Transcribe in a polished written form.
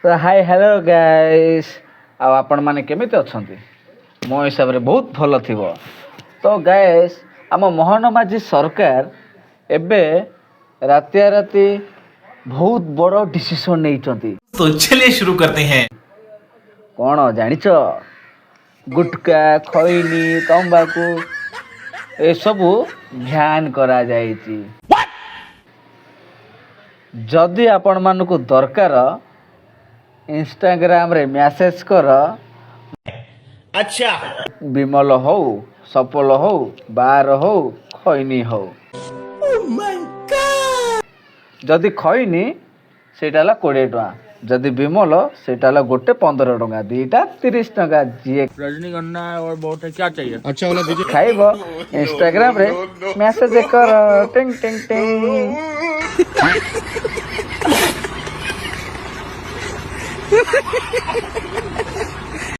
तो hi hello guys आ आपण माने केमिति अछंती मो हिसाब रे बहुत भल थिबो। तो गाइस आम मोहन माझी सरकार एबे रातिया राति बहुत बड़ डिसीजन नहीं। तो चलिए शुरू करते हैं। कौन जानिच गुटका खैनी तंबाकू ए सबू ध्यान करा जायछि। जदि आपण मानकु दरकार इंस्टाग्राम रे मैसेज कर अच्छा विमल हो सफल हो बार हो खैनी हो। जदि खैनी सेटा 20 टका जदि विमल सेटा गोटे 15 टका दीटा 30 टका जी रजनीगंधा और बहुत है, क्या चाहिए? अच्छा वाला दीजिए। खाइब इंस्टाग्राम रे मैसेज कर टिंग टिंग टिंग।